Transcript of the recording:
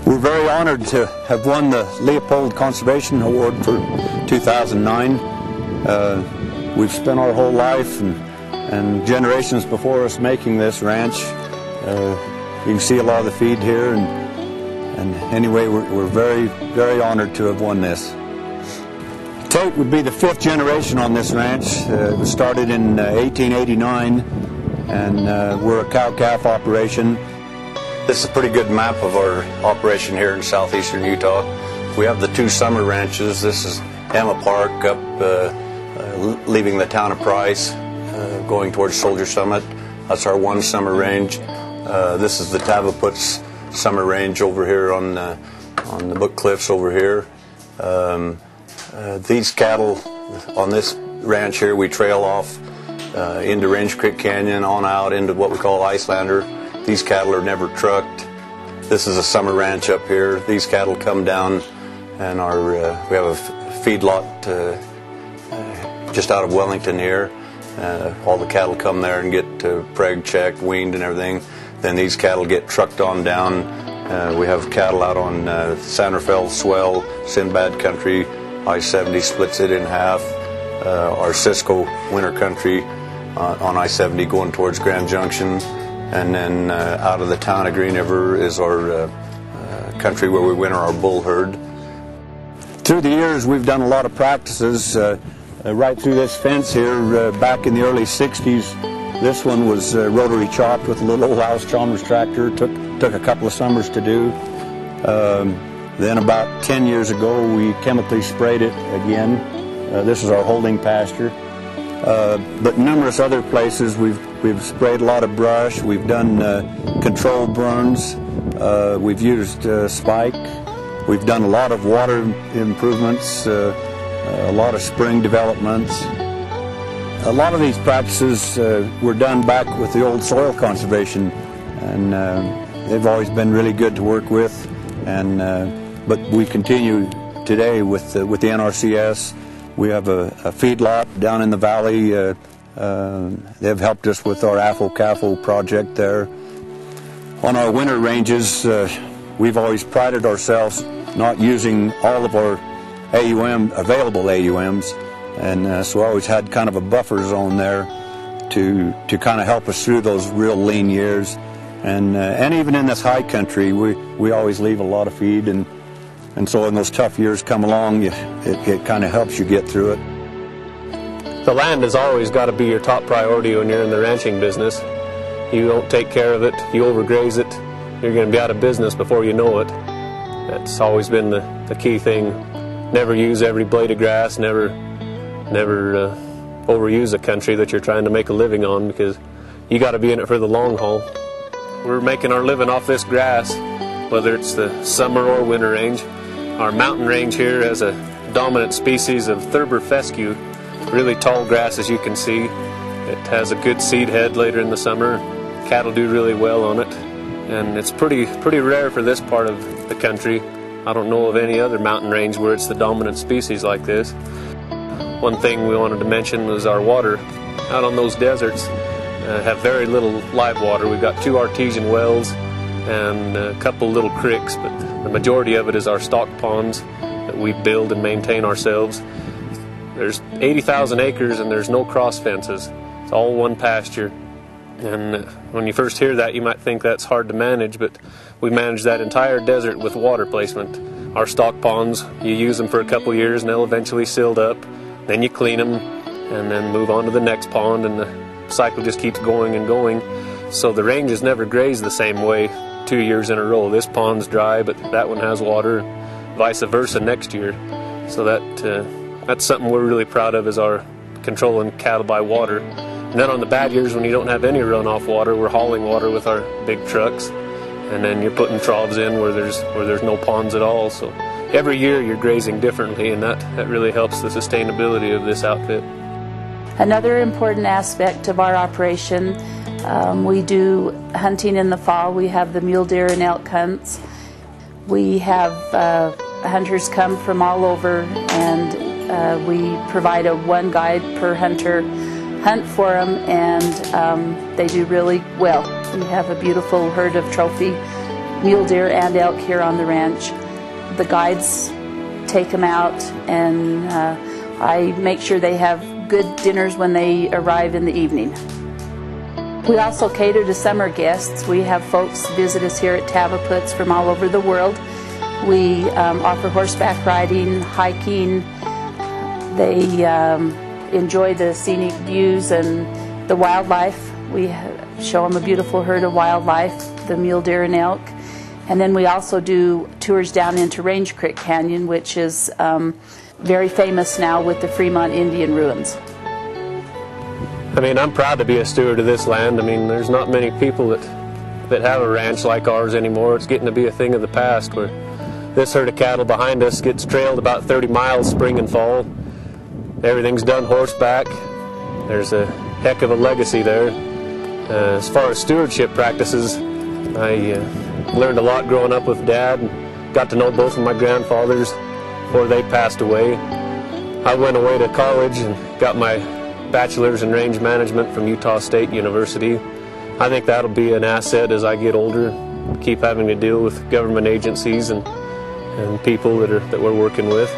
We're very honored to have won the Leopold Conservation Award for 2009. We've spent our whole life and generations before us making this ranch. You can see a lot of the feed here, and anyway, we're very, very honored to have won this. Tate would be the 5th generation on this ranch. It was started in 1889, and we're a cow-calf operation. This is a pretty good map of our operation here in southeastern Utah. We have the 2 summer ranches. This is Emma Park up leaving the town of Price, going towards Soldier Summit. That's our 1 summer range. This is the Tavaputs summer range over here on the Book Cliffs over here. These cattle on this ranch here, we trail off into Range Creek Canyon on out into what we call Icelander. These cattle are never trucked. This is a summer ranch up here. These cattle come down, and we have a feedlot just out of Wellington here. All the cattle come there and get preg checked, weaned, and everything. Then these cattle get trucked on down. We have cattle out on San Rafael Swell, Sinbad Country. I-70 splits it in half. Our Cisco Winter Country on I-70 going towards Grand Junction. And then out of the town of Green River is our country where we winter our bull herd. Through the years, we've done a lot of practices right through this fence here. Back in the early 60s, this one was rotary chopped with a little old House Chalmers tractor. Took a couple of summers to do. Then about 10 years ago, we chemically sprayed it again. This is our holding pasture. But numerous other places we've sprayed a lot of brush. We've done controlled burns. We've used spike. We've done a lot of water improvements, a lot of spring developments. A lot of these practices were done back with the old soil conservation, and they've always been really good to work with. But we continue today with the NRCS. We have a feedlot down in the valley. They've helped us with our AFO-CAFO project there. On our winter ranges, we've always prided ourselves not using all of our available AUMs, and so I always had kind of a buffer zone there to kind of help us through those real lean years. And even in this high country, we always leave a lot of feed, and so when those tough years come along, it kind of helps you get through it. The land has always got to be your top priority when you're in the ranching business. You don't take care of it, you overgraze it, you're going to be out of business before you know it. That's always been the key thing. Never use every blade of grass, never overuse a country that you're trying to make a living on, because you got to be in it for the long haul. We're making our living off this grass, whether it's the summer or winter range. Our mountain range here has a dominant species of Thurber fescue, really tall grass as you can see. It has a good seed head later in the summer. Cattle do really well on it, and it's pretty rare for this part of the country. I don't know of any other mountain range where it's the dominant species like this. One thing we wanted to mention was our water. Out on those deserts have very little live water. We've got 2 artesian wells and a couple little creeks, but the majority of it is our stock ponds that we build and maintain ourselves. There's 80,000 acres and there's no cross fences. It's all one pasture. And when you first hear that, you might think that's hard to manage, but we manage that entire desert with water placement. Our stock ponds, you use them for a couple years and they'll eventually silt up. Then you clean them and then move on to the next pond, and the cycle just keeps going and going. So the ranges never graze the same way 2 years in a row. This pond's dry, but that one has water, vice versa next year. So that's something we're really proud of, is our controlling cattle by water. And then on the bad years, when you don't have any runoff water, we're hauling water with our big trucks, and then you're putting troughs in where there's no ponds at all. So every year you're grazing differently, and that really helps the sustainability of this outfit. Another important aspect of our operation, we do hunting in the fall. We have the mule deer and elk hunts. We have hunters come from all over, and we provide one guide per hunter hunt for them, and they do really well. We have a beautiful herd of trophy mule deer and elk here on the ranch. The guides take them out, and I make sure they have good dinners when they arrive in the evening. We also cater to summer guests. We have folks visit us here at Tavaputs from all over the world. We offer horseback riding, hiking. They enjoy the scenic views and the wildlife. We show them a beautiful herd of wildlife, the mule deer and elk. And then we also do tours down into Range Creek Canyon, which is very famous now with the Fremont Indian ruins. I mean, I'm proud to be a steward of this land. I mean, there's not many people that have a ranch like ours anymore. It's getting to be a thing of the past, where this herd of cattle behind us gets trailed about 30 miles spring and fall. Everything's done horseback. There's a heck of a legacy there. As far as stewardship practices, I learned a lot growing up with Dad, and got to know both of my grandfathers before they passed away. I went away to college and got my bachelor's in range management from Utah State University. I think that'll be an asset as I get older, keep having to deal with government agencies and people that we're working with.